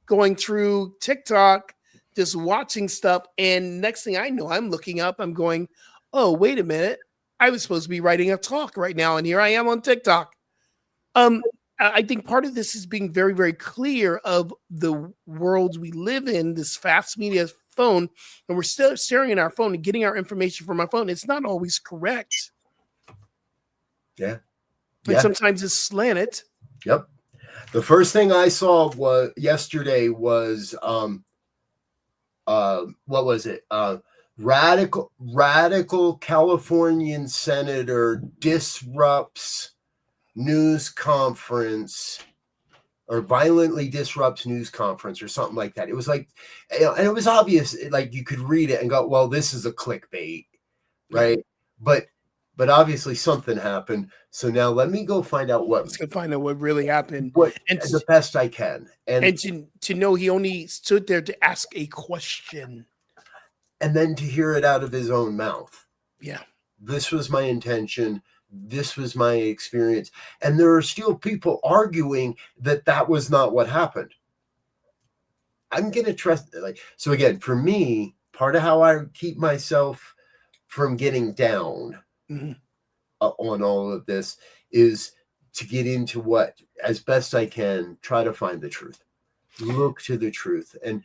going through TikTok, just watching stuff, and next thing I know, I'm looking up, I'm going, oh, wait a minute, I was supposed to be writing a talk right now, and here I am on TikTok. I think part of this is being very, very clear of the world we live in, this fast media phone, and we're still staring at our phone and getting our information from our phone. It's not always correct. Yeah. And sometimes it's slanted. Yep. The first thing I saw yesterday was what was it? Radical Californian senator disrupts news conference, or violently disrupts news conference, or something like that. It was like, and it was obvious, like you could read it and go, well, this is a clickbait, right? But obviously something happened. So now let me go find out Let's go find out what really happened. And the best I can. And to know he only stood there to ask a question. And then to hear it out of his own mouth. Yeah. This was my intention. This was my experience. And there are still people arguing that was not what happened. I'm going to trust. So again, for me, part of how I keep myself from getting down on all of this is to get into what, as best I can, try to find the truth, look to the truth. And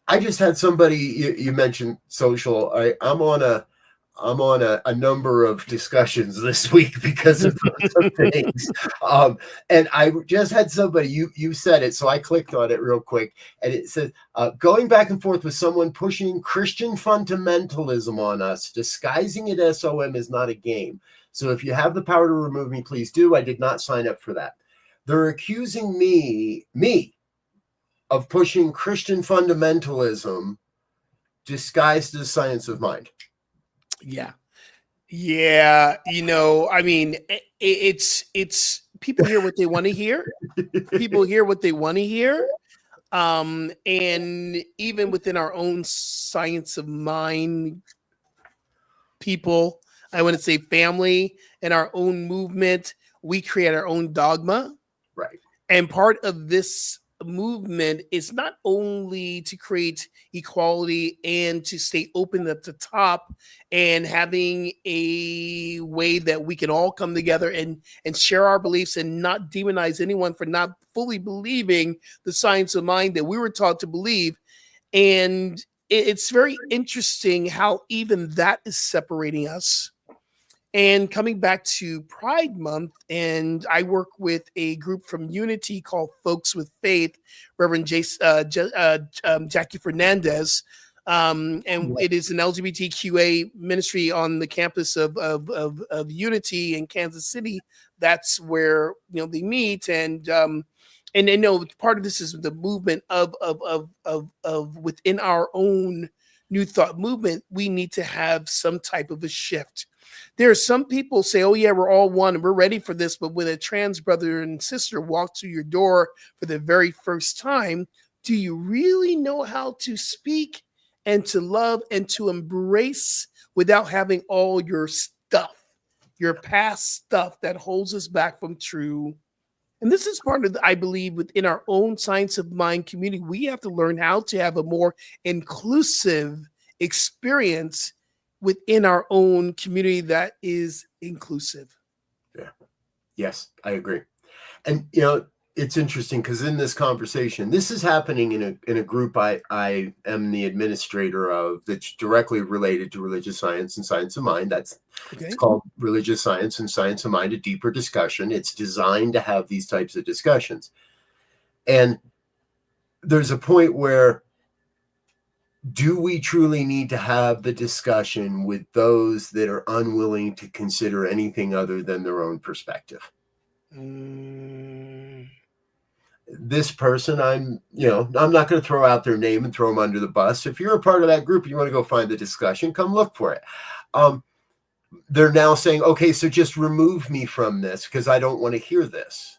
I just had somebody, you mentioned social. I'm on a number of discussions this week because of some things. And I just had somebody, you said it, so I clicked on it real quick, and it said, going back and forth with someone pushing Christian fundamentalism on us, disguising it as SOM is not a game. So if you have the power to remove me, please do. I did not sign up for that. They're accusing me of pushing Christian fundamentalism disguised as science of mind. Yeah. Yeah. I mean, it's people hear what they want to hear. People hear what they want to hear. And even within our own science of mind, people, I want to say family, and our own movement, we create our own dogma. Right. And part of this movement is not only to create equality and to stay open at the top and having a way that we can all come together and share our beliefs and not demonize anyone for not fully believing the science of mind that we were taught to believe. And it's very interesting how even that is separating us. And coming back to Pride Month, and I work with a group from Unity called Folks with Faith, Reverend Jackie Fernandez, and it is an LGBTQIA ministry on the campus of Unity in Kansas City. That's where they meet, and part of this is the movement of within our own New Thought movement. We need to have some type of a shift. There are some people say, oh yeah, we're all one and we're ready for this. But when a trans brother and sister walk through your door for the very first time, do you really know how to speak and to love and to embrace without having all your stuff, your past stuff that holds us back from true? And this is part of, I believe, within our own science of mind community, we have to learn how to have a more inclusive experience within our own community that is inclusive. Yeah. Yes, I agree. And, it's interesting because in this conversation, this is happening in a group I am the administrator of that's directly related to religious science and science of mind. It's called Religious Science and Science of Mind, a deeper discussion. It's designed to have these types of discussions. And there's a point where, do we truly need to have the discussion with those that are unwilling to consider anything other than their own perspective? This person, I'm not going to throw out their name and throw them under the bus. If you're a part of that group, you want to go find the discussion, come look for it. They're now saying, okay, so just remove me from this because I don't want to hear this.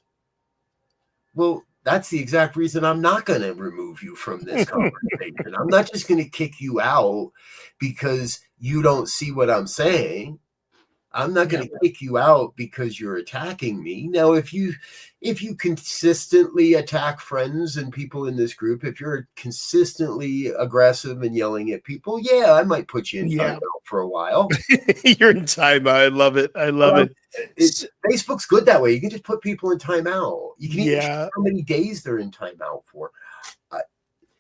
Well, that's the exact reason I'm not going to remove you from this conversation. I'm not just going to kick you out because you don't see what I'm saying. I'm not going to kick you out because you're attacking me. Now, if you consistently attack friends and people in this group, if you're consistently aggressive and yelling at people, yeah, I might put you in timeout for a while. You're in timeout. I love it. I love it. Facebook's good that way. You can just put people in timeout. You can even show how many days they're in timeout for.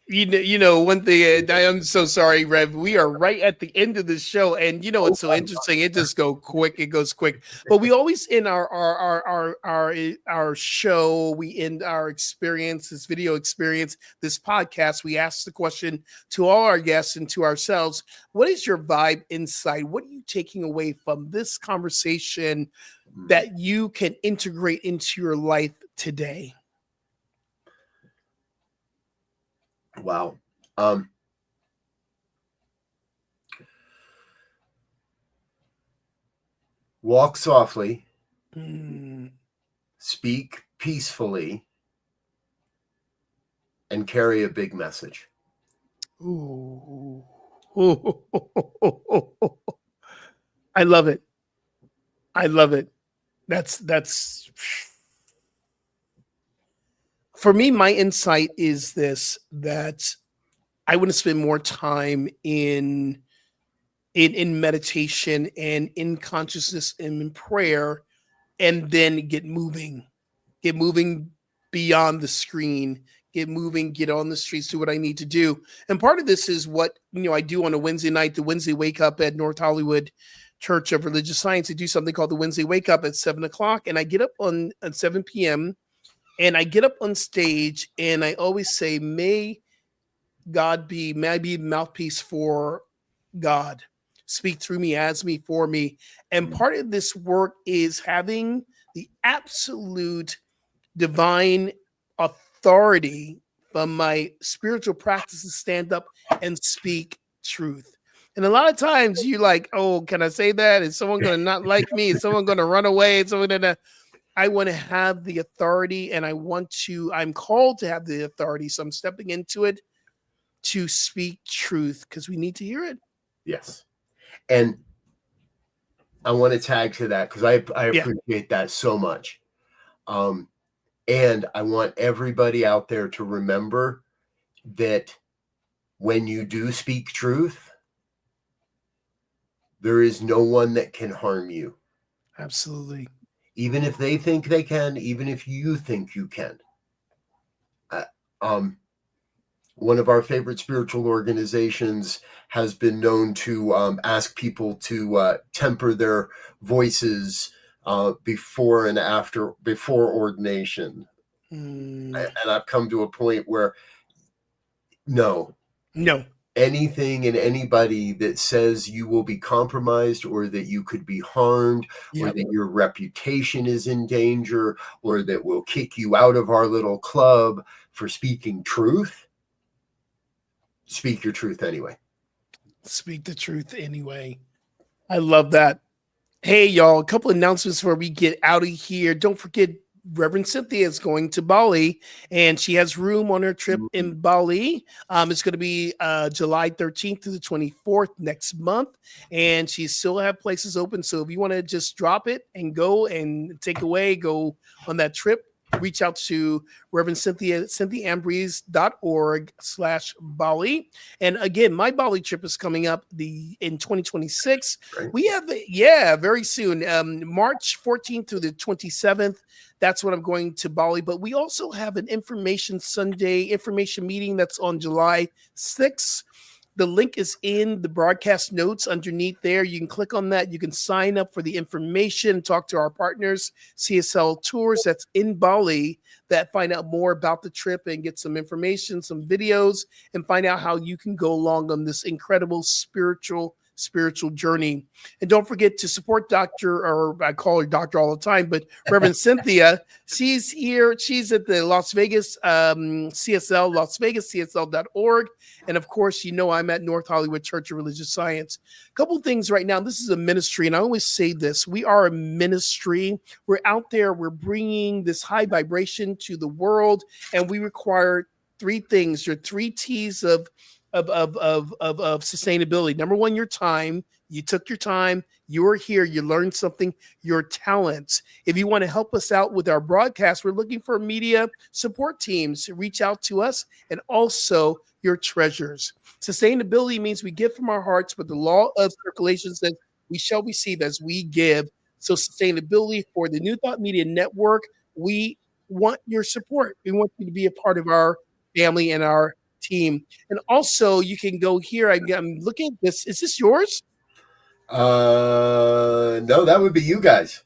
You know, one thing, I'm so sorry, Rev. We are right at the end of the show, and it's so interesting. It just goes quick. It goes quick. But we always end our show. We end our experience, this video experience, this podcast. We ask the question to all our guests and to ourselves: what is your vibe inside? What are you taking away from this conversation that you can integrate into your life today? Wow. Walk softly, speak peacefully, and carry a big message. Ooh. I love it. I love it. That's for me, my insight is this, that I want to spend more time in meditation and in consciousness and in prayer, and then get moving beyond the screen, get moving, get on the streets, do what I need to do. And part of this is what, I do on a Wednesday night, the Wednesday Wake Up at North Hollywood Church of Religious Science. I do something called the Wednesday Wake Up at 7:00, and I get up at 7 p.m. and I get up on stage, and I always say, may I be a mouthpiece for God. Speak through me, as me, for me. And part of this work is having the absolute divine authority from my spiritual practices stand up and speak truth. And a lot of times you're like, oh, can I say that? Is someone going to not like me? Is someone going to run away? Is someone going to... I want to have the authority, and I'm called to have the authority. So I'm stepping into it to speak truth because we need to hear it. Yes. And I want to tag to that because I appreciate that so much. And I want everybody out there to remember that when you do speak truth, there is no one that can harm you. Absolutely. Even if they think they can, even if you think you can. One of our favorite spiritual organizations has been known to ask people to temper their voices before ordination. And I've come to a point where no. Anything and anybody that says you will be compromised, or that you could be harmed, or that your reputation is in danger, or that will kick you out of our little club for speaking truth, speak your truth anyway. Speak the truth anyway. I love that. Hey, y'all, a couple announcements before we get out of here. Don't forget, Reverend Cynthia is going to Bali, and she has room on her trip in Bali. It's going to be July 13th to the 24th next month, and she still have places open. So if you want to just drop it and go and go on that trip, reach out to Reverend Cynthia, cynthiaambries.org/Bali. And again, my Bali trip is coming up in 2026. Right. We have, very soon, March 14th through the 27th. That's when I'm going to Bali. But we also have an information meeting that's on July 6th. The link is in the broadcast notes underneath there. You can click on that. You can sign up for the information, talk to our partners, CSL Tours, that's in Bali, that find out more about the trip and get some information, some videos, and find out how you can go along on this incredible spiritual journey. And don't forget to support Dr., or I call her Doctor all the time, but Reverend Cynthia. She's here. She's at the Las Vegas CSL, Las Vegas, CSL.org. And of course, I'm at North Hollywood Church of Religious Science. A couple things right now. This is a ministry, and I always say this. We are a ministry. We're out there. We're bringing this high vibration to the world, and we require three things. Your three T's of sustainability. Number one, your time. You took your time. You were here. You learned something. Your talents. If you want to help us out with our broadcast, we're looking for media support teams. Reach out to us, and also your treasures. Sustainability means we give from our hearts, but the law of circulation says we shall receive as we give. So sustainability for the New Thought Media Network, we want your support. We want you to be a part of our family and our team. And also, you can go here. I'm looking at this. Is this yours? No, that would be you guys.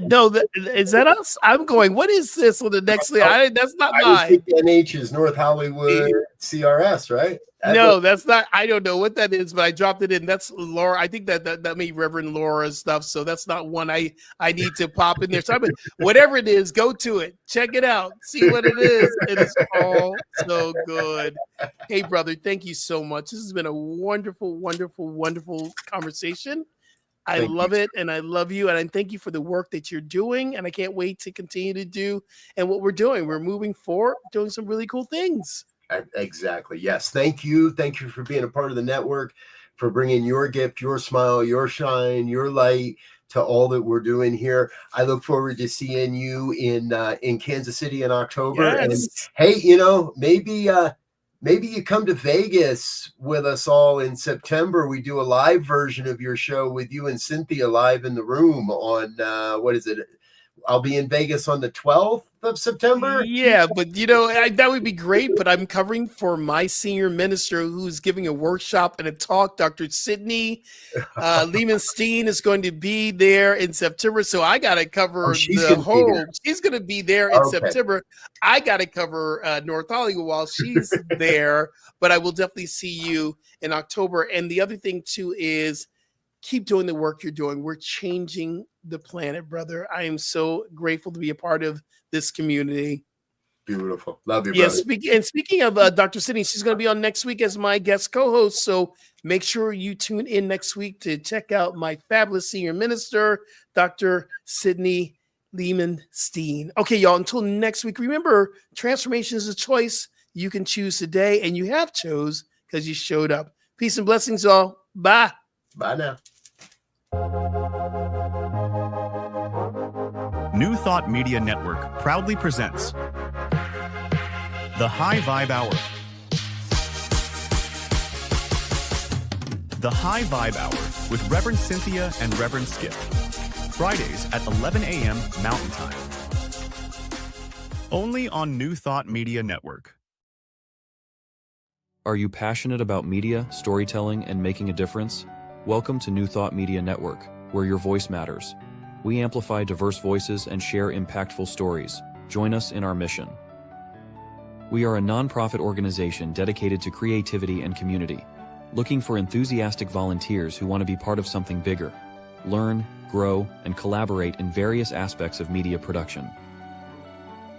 No, is that us? I'm going, what is this on the next thing? That's not mine. NH is North Hollywood CRS, right? That's not. I don't know what that is, but I dropped it in. That's Laura. I think that made Reverend Laura's stuff. So that's not one I need to pop in there. So whatever it is, go to it. Check it out. See what it is. It is all so good. Hey, brother, thank you so much. This has been a wonderful, wonderful, wonderful conversation. I love it, and I love you, and I thank you for the work that you're doing, and I can't wait to continue to do and what we're doing. We're moving forward, doing some really cool things. Exactly. Yes. Thank you. Thank you for being a part of the network, for bringing your gift, your smile, your shine, your light to all that we're doing here. I look forward to seeing you in Kansas City in October. Yes. And hey, maybe you come to Vegas with us all in September. We do a live version of your show with you and Cynthia live in the room on, what is it? I'll be in Vegas on the 12th of September. Yeah, but that would be great. But I'm covering for my senior minister who's giving a workshop and a talk. Dr. Sydney Lehman-Steen is going to be there in September. So I got to cover the whole. She's going to be there in September. I got to cover North Hollywood while she's there. But I will definitely see you in October. And the other thing, too, is keep doing the work you're doing. We're changing the planet, brother. I am so grateful to be a part of this community. Beautiful. Love you, brother. Yeah, speaking of Dr. Sydney, she's going to be on next week as my guest co-host. So make sure you tune in next week to check out my fabulous senior minister, Dr. Sydney Lehman-Steen. Okay, y'all, until next week, remember, transformation is a choice you can choose today, and you have chose because you showed up. Peace and blessings, y'all. Bye. Bye now. New Thought Media Network proudly presents The High Vibe Hour. The High Vibe Hour with Reverend Cynthia and Reverend Skip. Fridays at 11 a.m. Mountain Time. Only on New Thought Media Network. Are you passionate about media, storytelling, and making a difference? Welcome to New Thought Media Network, where your voice matters. We amplify diverse voices and share impactful stories. Join us in our mission. We are a nonprofit organization dedicated to creativity and community, looking for enthusiastic volunteers who want to be part of something bigger. Learn, grow, and collaborate in various aspects of media production.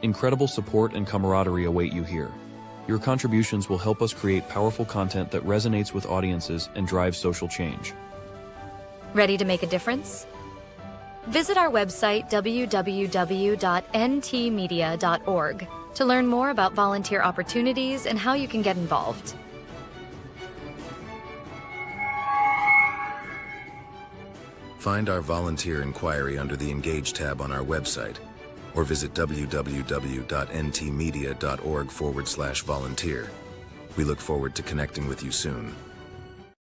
Incredible support and camaraderie await you here. Your contributions will help us create powerful content that resonates with audiences and drives social change. Ready to make a difference? Visit our website, www.ntmedia.org, to learn more about volunteer opportunities and how you can get involved. Find our volunteer inquiry under the Engage tab on our website. or visit www.ntmedia.org/volunteer. We look forward to connecting with you soon.